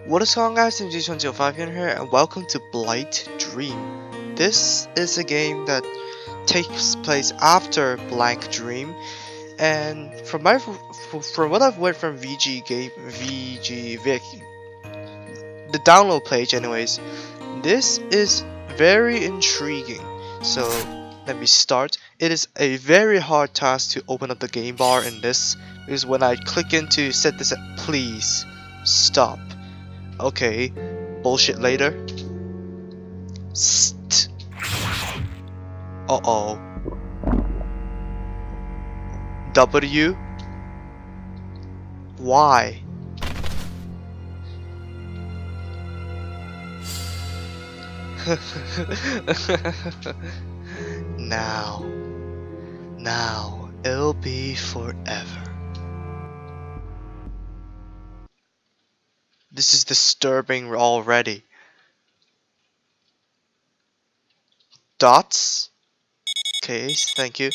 What is going on, guys? I'm G2005 here and welcome to Blight Dream. This is a game that takes place after Blank Dream, and from what I've read from the download page anyways, this is very intriguing. So let me start. It is a very hard task to open up the game bar in this, because when I click into set this at please stop. Okay, bullshit later. Uh-oh. W? Why? Now, it'll be forever. This is disturbing already. Dots? Okay, thank you.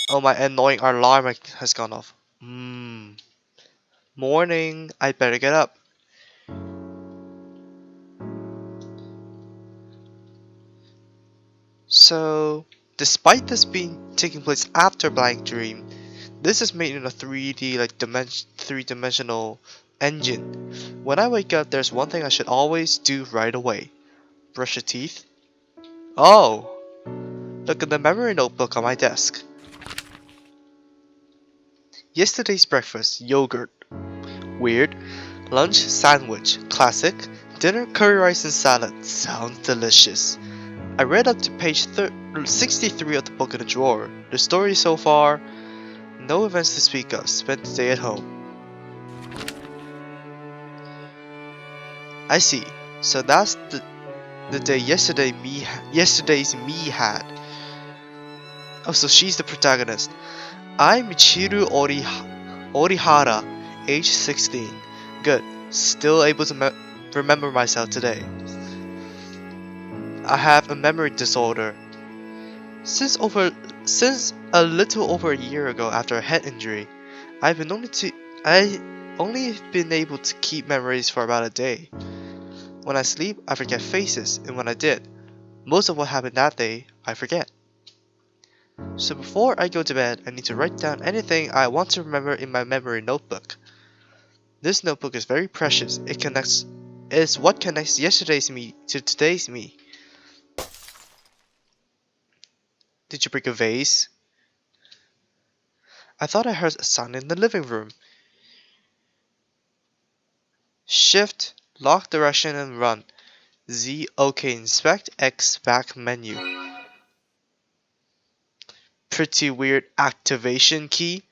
Oh, my annoying alarm has gone off. Morning, I better get up. So, despite this being taking place after Blank Dream, this is made in a 3D, like three-dimensional engine. When I wake up, there's one thing I should always do right away. Brush your teeth. Oh! Look at the memory notebook on my desk. Yesterday's breakfast, yogurt. Weird. Lunch, sandwich. Classic. Dinner, curry rice and salad. Sounds delicious. I read up to page 63 of the book in the drawer. The story so far, no events to speak of. Spent the day at home. I see. So that's the day yesterday's me had. Oh, so she's the protagonist. I'm Michiru Orihara, age 16. Good. Still able to remember myself today. I have a memory disorder. Since a little over a year ago, after a head injury, I only been able to keep memories for about a day. When I sleep, I forget faces, and when I did, most of what happened that day, I forget. So before I go to bed, I need to write down anything I want to remember in my memory notebook. This notebook is very precious. It is what connects yesterday's me to today's me. Did you break a vase? I thought I heard a sound in the living room. Shift, lock direction and run. Z, OK, inspect, X, back menu. Pretty weird activation key.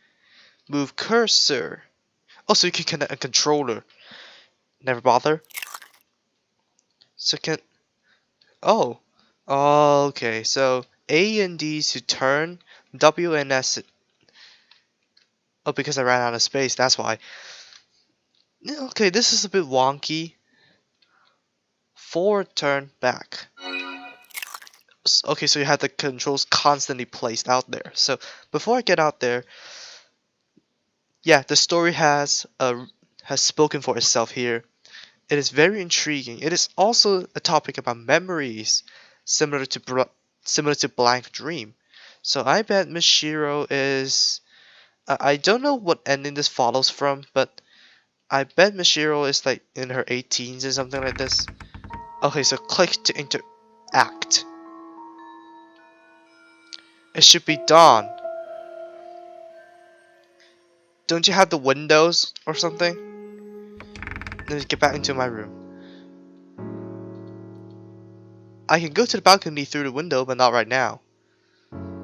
Move cursor. Oh, so you can connect a controller. Never bother. So oh. Oh, okay, so A and D to turn, W and S. Oh, because I ran out of space, that's why. Okay, this is a bit wonky. Forward, turn, back. Okay, so you have the controls constantly placed out there. So before I get out there, yeah, the story has spoken for itself here. It is very intriguing. It is also a topic about memories, similar to Blank Dream. So I bet Miss Shiro is. I don't know what ending this follows from, but I bet Miss Shiro is like in her 18s or something like this. Okay, so click to interact. It should be dawn. Don't you have the windows or something? Let me get back into my room. I can go to the balcony through the window, but not right now.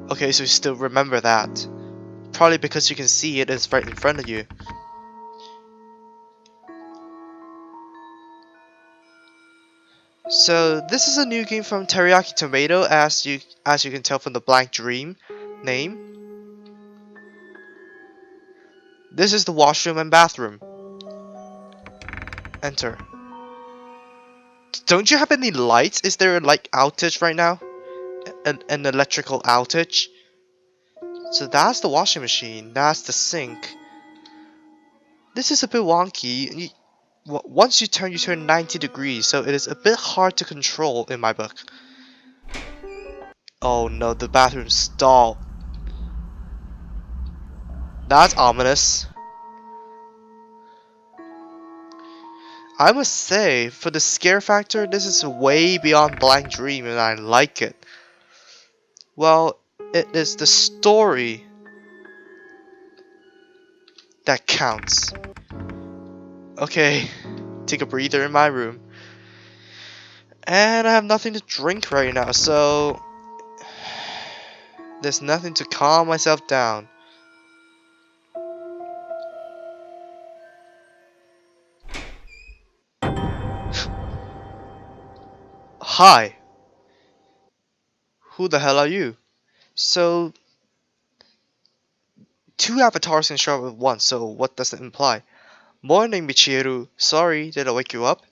Okay, so you still remember that. Probably because you can see it is right in front of you. So this is a new game from Teriyaki Tomato, as you can tell from the Blank Dream name. This is the washroom and bathroom. Enter. Don't you have any lights? Is there a light outage right now? An electrical outage? So that's the washing machine. That's the sink. This is a bit wonky. Once you turn 90 degrees, so it is a bit hard to control in my book. Oh no, the bathroom stall. That's ominous. I must say, for the scare factor, this is way beyond Blank Dream and I like it. Well, it is the story that counts. Okay, take a breather in my room. And I have nothing to drink right now, so there's nothing to calm myself down. Hi, who the hell are you? So, two avatars can show up at once, so what does it imply? Morning, Michiru. Sorry, did I wake you up?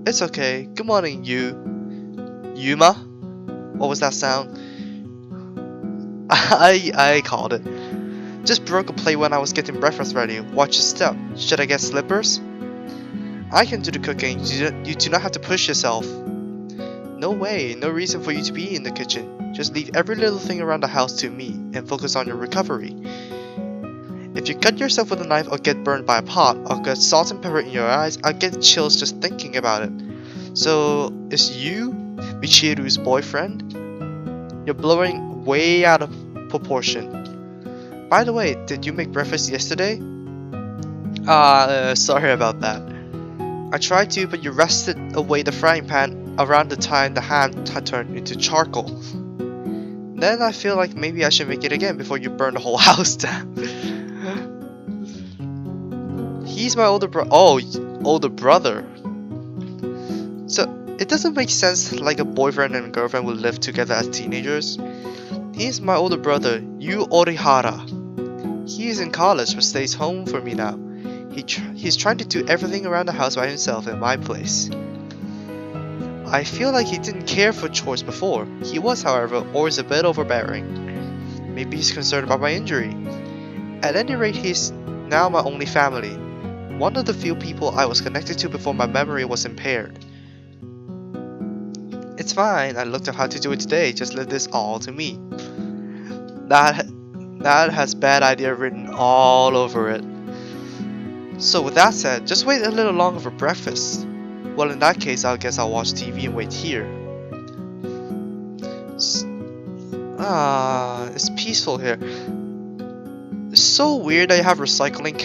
It's okay. Good morning, Yuma? What was that sound? I called it. Just broke a plate when I was getting breakfast ready. Watch your step. Should I get slippers? I can do the cooking. You do not have to push yourself. No way. No reason for you to be in the kitchen. Just leave every little thing around the house to me and focus on your recovery. If you cut yourself with a knife or get burned by a pot or get salt and pepper in your eyes, I'll get chills just thinking about it. So, is you Michiru's boyfriend? You're blowing way out of proportion. By the way, did you make breakfast yesterday? Sorry about that. I tried to, but you wrested away the frying pan around the time the ham had turned into charcoal. Then I feel like maybe I should make it again before you burn the whole house down. He's my older older brother. So, it doesn't make sense like a boyfriend and girlfriend would live together as teenagers. He's my older brother, Yu Orihara. He is in college but stays home for me now. He's trying to do everything around the house by himself in my place. I feel like he didn't care for chores before. He was, however, always a bit overbearing. Maybe he's concerned about my injury. At any rate, he's now my only family. One of the few people I was connected to before my memory was impaired. It's fine, I looked up how to do it today, just leave this all to me. That has bad idea written all over it. So with that said, just wait a little longer for breakfast. Well, in that case, I guess I'll watch TV and wait here. It's peaceful here. It's so weird that you have recycling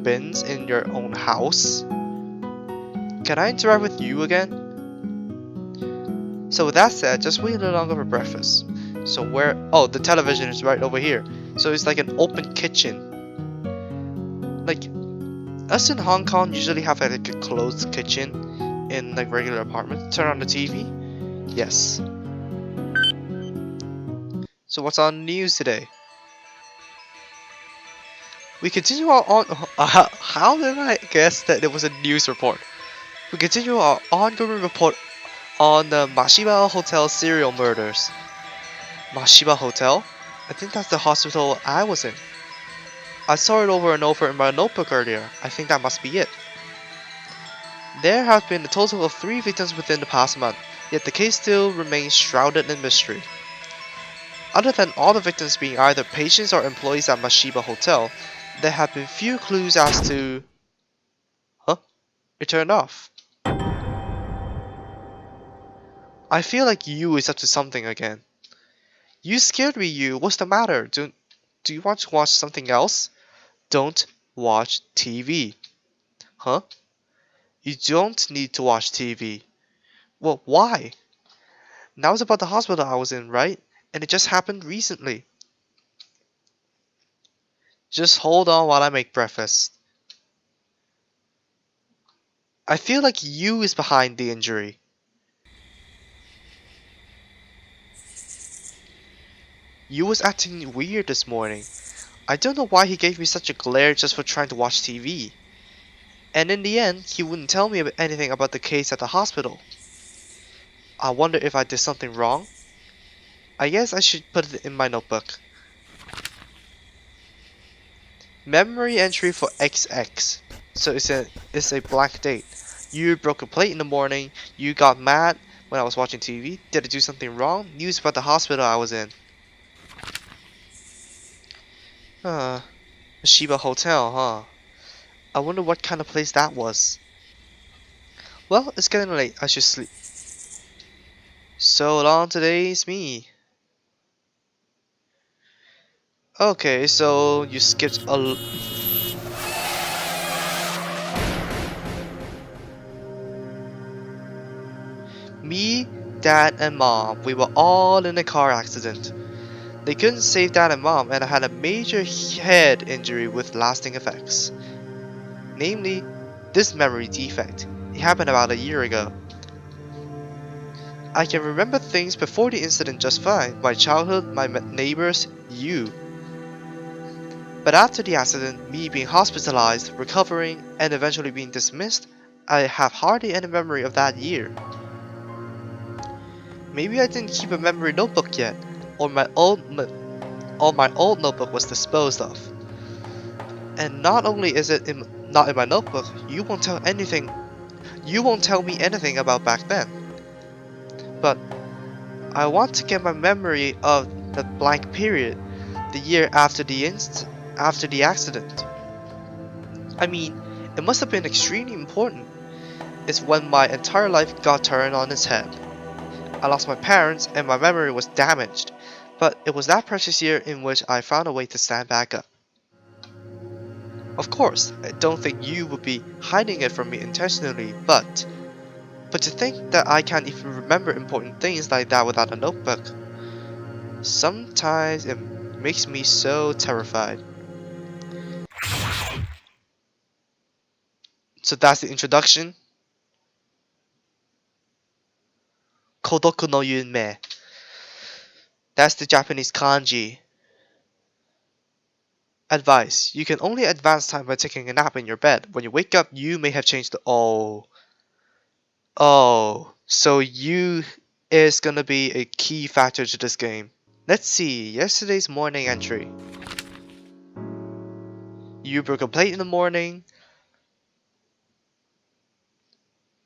bins in your own house. Can I interact with you again? So with that said, just wait a little longer for breakfast. So where? Oh, the television is right over here. So it's like an open kitchen. Like, us in Hong Kong usually have like a closed kitchen in like regular apartments. Turn on the TV. Yes. So what's on the news today? We continue our how did I guess that there was a news report? We continue our ongoing report on the Mashiba Hotel serial murders. Mashiba Hotel? I think that's the hospital I was in. I saw it over and over in my notebook earlier. I think that must be it. There have been a total of 3 victims within the past month, yet the case still remains shrouded in mystery. Other than all the victims being either patients or employees at Mashiba Hotel, there have been few clues as to... Huh? It turned off. I feel like you is up to something again. You scared me, you. What's the matter? Do you want to watch something else? Don't watch TV. Huh? You don't need to watch TV. Well, why? That was about the hospital I was in, right? And it just happened recently. Just hold on while I make breakfast. I feel like you is behind the injury. You was acting weird this morning. I don't know why he gave me such a glare just for trying to watch TV. And in the end, he wouldn't tell me anything about the case at the hospital. I wonder if I did something wrong. I guess I should put it in my notebook. Memory entry for XX. So it's a blank date. You broke a plate in the morning. You got mad when I was watching TV. Did I do something wrong? News about the hospital I was in. A Shiba Hotel, huh? I wonder what kind of place that was. Well, it's getting late. I should sleep. So long, today's me. Okay, so you skipped a. Me, Dad, and Mom, we were all in a car accident. They couldn't save Dad and Mom, and I had a major head injury with lasting effects. Namely, this memory defect. It happened about a year ago. I can remember things before the incident just fine, my childhood, my neighbors, you. But after the accident, me being hospitalized, recovering, and eventually being dismissed, I have hardly any memory of that year. Maybe I didn't keep a memory notebook yet, or my old notebook was disposed of. And not only is it not in my notebook, you won't tell me anything about back then. But I want to get my memory of the blank period, the year after the accident. I mean, it must have been extremely important. It's when my entire life got turned on its head. I lost my parents and my memory was damaged, but it was that precious year in which I found a way to stand back up. Of course, I don't think you would be hiding it from me intentionally, but to think that I can't even remember important things like that without a notebook, sometimes it makes me so terrified. So that's the introduction. Kodoku no Yunme. That's the Japanese kanji. Advice. You can only advance time by taking a nap in your bed. When you wake up, you may have changed the so you is gonna be a key factor to this game. Let's see, yesterday's morning entry. You broke a plate in the morning.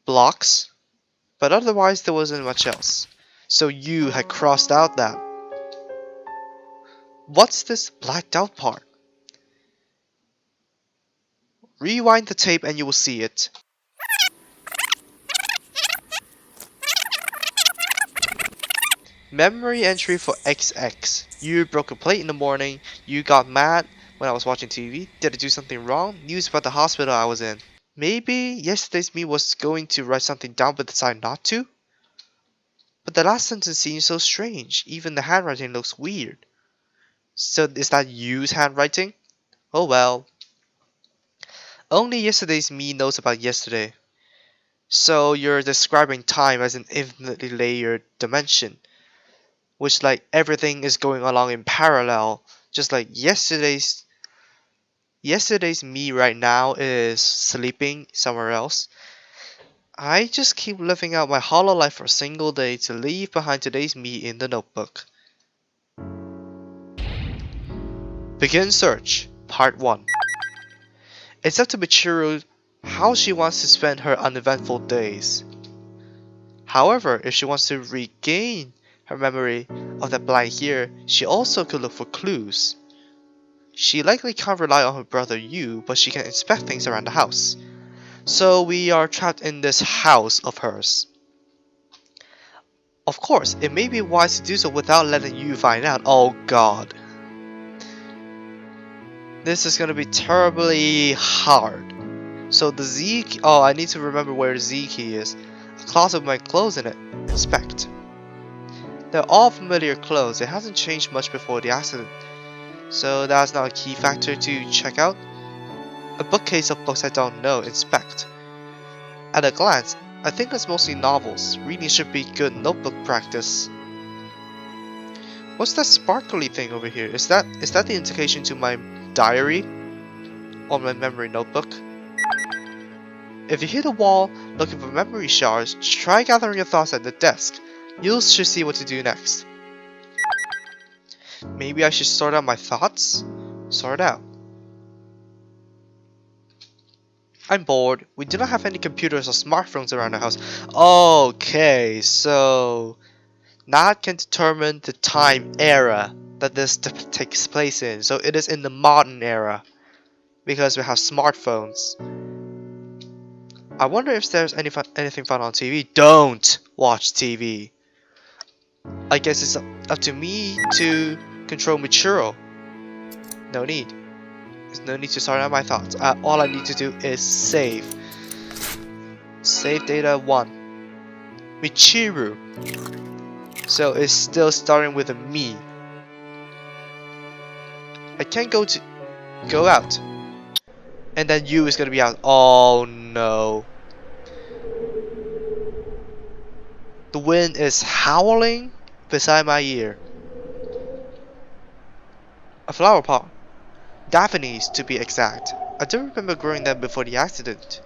Blocks. But otherwise there wasn't much else. So you had crossed out that. What's this blacked out part? Rewind the tape and you will see it. Memory entry for XX. You broke a plate in the morning. You got mad when I was watching TV. Did I do something wrong? News about the hospital I was in. Maybe yesterday's me was going to write something down but decided not to? But the last sentence seems so strange. Even the handwriting looks weird. So is that you's handwriting? Oh well. Only yesterday's me knows about yesterday. So you're describing time as an infinitely layered dimension, which like everything is going along in parallel, just like yesterday's me right now is sleeping somewhere else. I just keep living out my hollow life for a single day to leave behind today's me in the notebook. Begin search, part 1. It's up to Michiru how she wants to spend her uneventful days. However, if she wants to regain her memory of that blank year, she also could look for clues. She likely can't rely on her brother Yu, but she can inspect things around the house. So we are trapped in this house of hers. Of course, it may be wise to do so without letting Yu find out. Oh god. This is gonna be terribly hard. So the Z key, I need to remember where the Z key is. A closet with my clothes in it. Inspect. They're all familiar clothes. It hasn't changed much before the accident. So that's not a key factor to check out. A bookcase of books I don't know. Inspect. At a glance, I think it's mostly novels. Reading should be good notebook practice. What's that sparkly thing over here? Is that the indication to my diary? Or my memory notebook? If you hit a wall looking for memory shards, try gathering your thoughts at the desk. You should see what to do next. Maybe I should sort out my thoughts? Sort out. I'm bored. We do not have any computers or smartphones around the house. Okay, so that can determine the time era that this takes place in. So it is in the modern era because we have smartphones. I wonder if there's anything fun on TV. Don't watch TV. I guess it's up to me to control Michiro. No need. There's no need to sort out my thoughts. All I need to do is save. Save data 1. Michiru. So it's still starting with a me. I can't go out. And then you is gonna be out. Oh no. The wind is howling beside my ear. A flower pot. Daphnes to be exact. I don't remember growing them before the accident.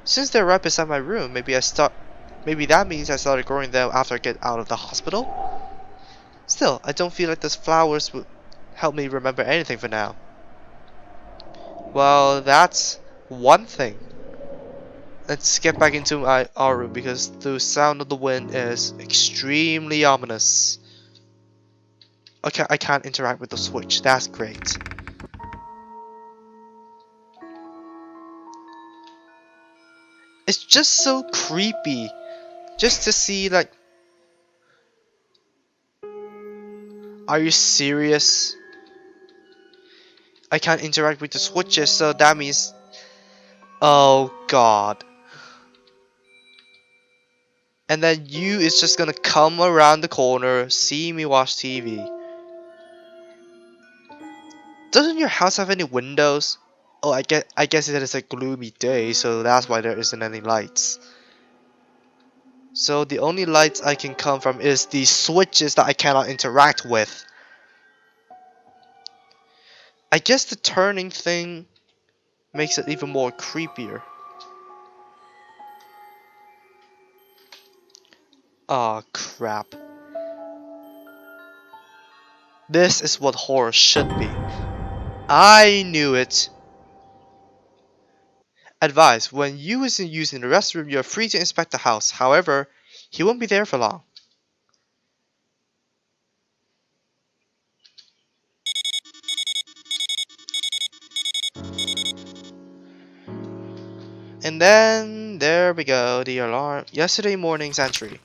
Since they're right beside my room, maybe that means I started growing them after I get out of the hospital? Still, I don't feel like those flowers would help me remember anything for now. Well, that's one thing. Let's get back into our room because the sound of the wind is extremely ominous. Okay, I can't interact with the switch. That's great. It's just so creepy. Just to see, like... Are you serious? I can't interact with the switches, so that means... Oh god. And then you is just gonna come around the corner, see me watch TV. Doesn't your house have any windows? Oh, I guess it is a gloomy day, so that's why there isn't any lights. So the only lights I can come from is the switches that I cannot interact with. I guess the turning thing makes it even more creepier. Aw, crap. This is what horror should be. I knew it. Advice: when you isn't using the restroom, you're free to inspect the house. However, he won't be there for long. And then, there we go, the alarm. Yesterday morning's entry.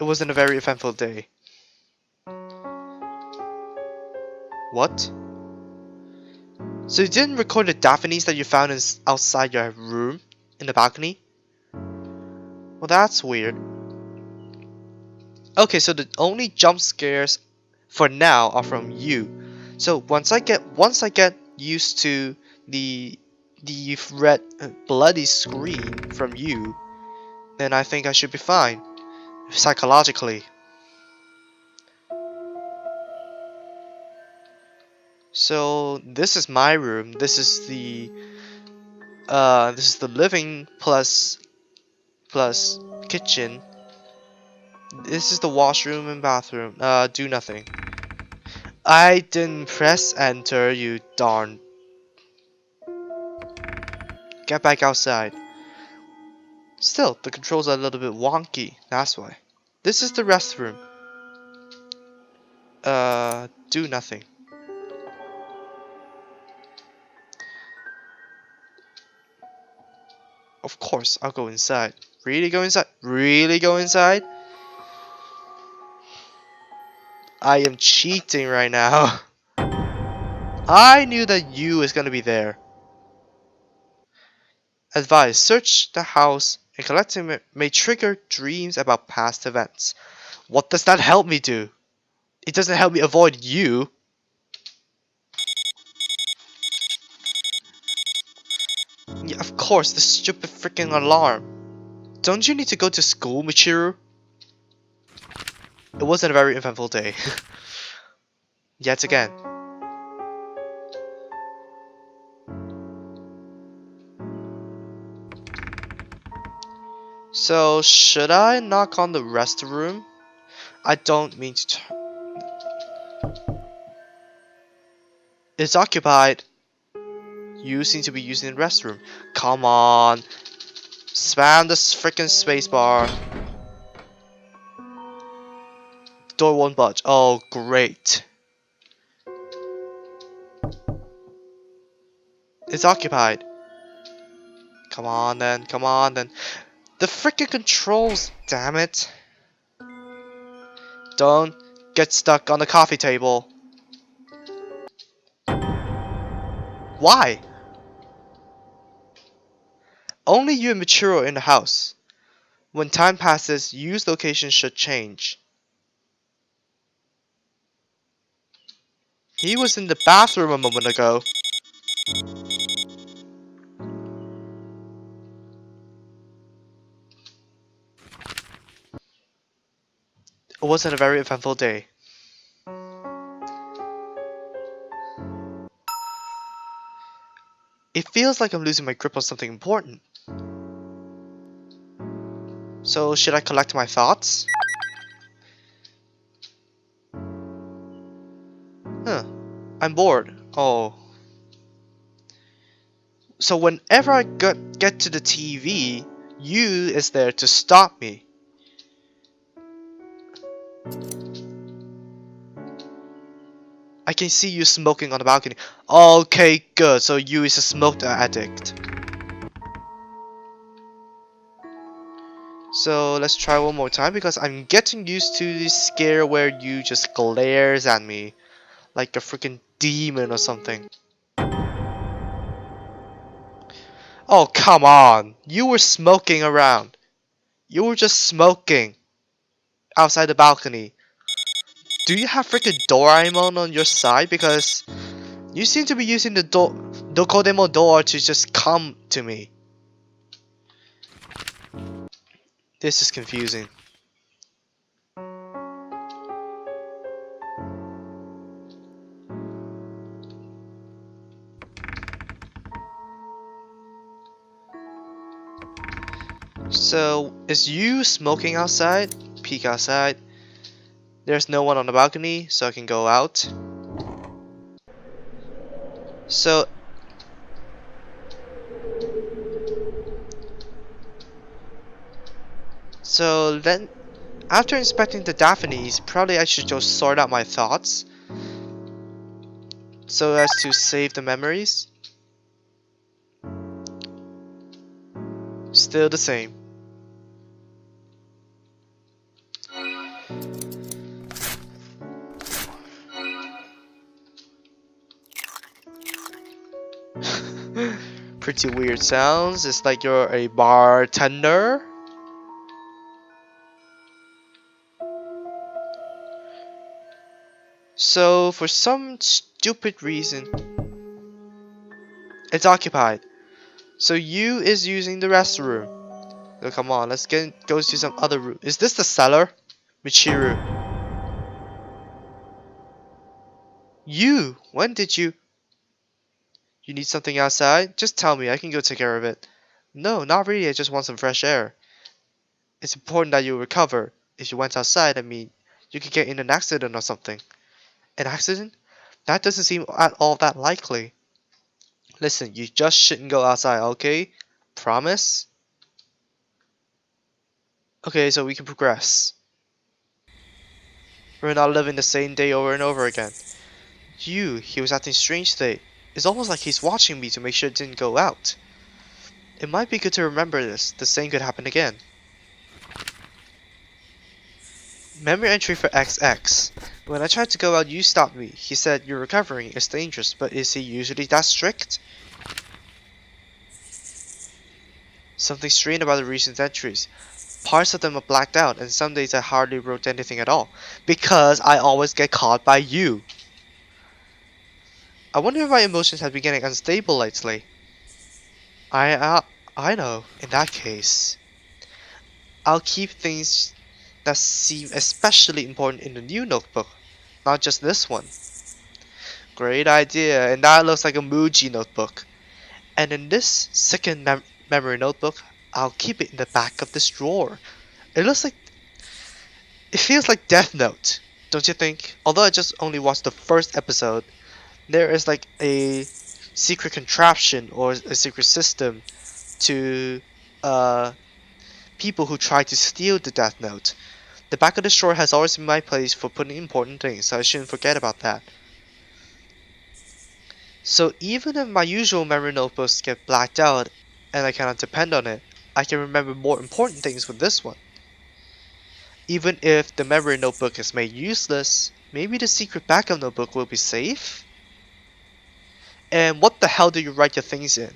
It wasn't a very eventful day. What? So you didn't record the Daphnes that you found outside your room? In the balcony? Well, that's weird. Okay, so the only jump scares for now are from you. So once I get used to the red bloody scream from you, then I think I should be fine psychologically. So this is my room. This is the living plus kitchen. This is the washroom and bathroom. Do nothing. I didn't press enter, you darn. Get back outside. Still, the controls are a little bit wonky, that's why. This is the restroom. Do nothing. Of course, I'll go inside. Really go inside? Really go inside? I am cheating right now. I knew that you is gonna be there. Advice: search the house and collecting may trigger dreams about past events. What does that help me do? It doesn't help me avoid you. Yeah, of course, the stupid freaking alarm. Don't you need to go to school, Michiru? It wasn't a very eventful day. Yet again. So, should I knock on the restroom? I don't mean to. It's occupied. You seem to be using the restroom. Come on. Spam the freaking spacebar. Door won't budge. Oh, great. It's occupied. Come on then. Come on then. The freaking controls, damn it. Don't get stuck on the coffee table. Why? Only you and Michiru are in the house. When time passes, Yu's location should change. He was in the bathroom a moment ago. It wasn't a very eventful day. It feels like I'm losing my grip on something important. So, should I collect my thoughts? Huh. I'm bored. Oh. So whenever I get to the TV, Yu is there to stop me. I can see you smoking on the balcony. Okay, good. So Yu is a smoke addict. So let's try one more time because I'm getting used to this scare where Yu just glares at me like a freaking demon or something. Oh, come on. You were smoking around. You were just smoking outside the balcony. Do you have freaking Doraemon on your side? Because you seem to be using the Dokodemo door to just come to me. This is confusing. So, is you smoking outside? Peek outside. There's no one on the balcony, so I can go out. So then, after inspecting the Daphnes, probably I should just sort out my thoughts so as to save the memories. Still the same. Pretty weird sounds. It's like you're a bartender. So for some stupid reason, it's occupied. So Yu is using the restroom. So come on, let's go to some other room. Is this the cellar? Michiru. Yu, when did you... You need something outside? Just tell me, I can go take care of it. No, not really, I just want some fresh air. It's important that you recover. If you went outside, I mean, you could get in an accident or something. An accident? That doesn't seem at all that likely. Listen, you just shouldn't go outside, okay? Promise? Okay, so we can progress. We're not living the same day over and over again. He was acting strange today. It's almost like he's watching me to make sure it didn't go out. It might be good to remember this. The same could happen again. Memory entry for XX. When I tried to go out, you stopped me. He said, you're recovering, it's dangerous, but is he usually that strict? Something strange about the recent entries. Parts of them are blacked out, and some days I hardly wrote anything at all. Because I always get caught by you. I wonder if my emotions have been getting unstable lately. I know. In that case, I'll keep things that seem especially important in the new notebook, not just this one. Great idea, and that looks like a Muji notebook. And in this second memory notebook, I'll keep it in the back of this drawer. It feels like Death Note, don't you think? Although I just only watched the first episode, there is like a secret contraption or a secret system to people who try to steal the Death Note. The back of the drawer has always been my place for putting important things, so I shouldn't forget about that. So even if my usual memory notebooks get blacked out and I cannot depend on it, I can remember more important things with this one. Even if the memory notebook is made useless, maybe the secret backup notebook will be safe? And what the hell do you write your things in?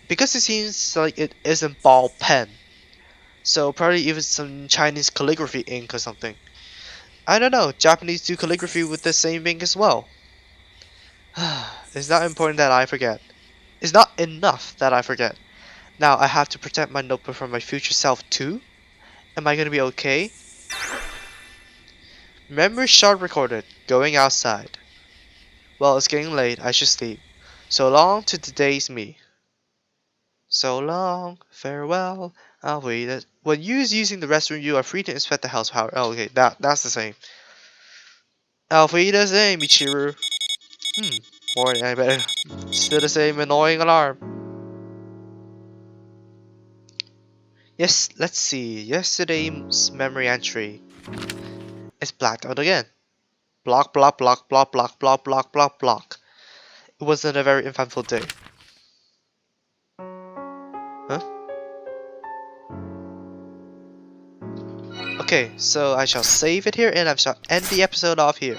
Because it seems like it isn't ball pen. So probably even some Chinese calligraphy ink or something. I don't know, Japanese do calligraphy with the same ink as well. It's not important that I forget. It's not enough that I forget. Now I have to protect my notebook from my future self too? Am I gonna be okay? Memory shot recorded. Going outside. Well, it's getting late. I should sleep. So long to today's me. So long. Farewell. I'll wait it. When you is using the restroom, you are free to inspect the house power. Oh, okay, that's the same. Auf Wiedersehen, Michiru. Morning, I better. Still the same annoying alarm. Yes, let's see. Yesterday's memory entry. It's blacked out again. Block, block, block, block, block, block, block, block, block. It wasn't a very eventful day. Huh? Okay, so I shall save it here and I shall end the episode off here.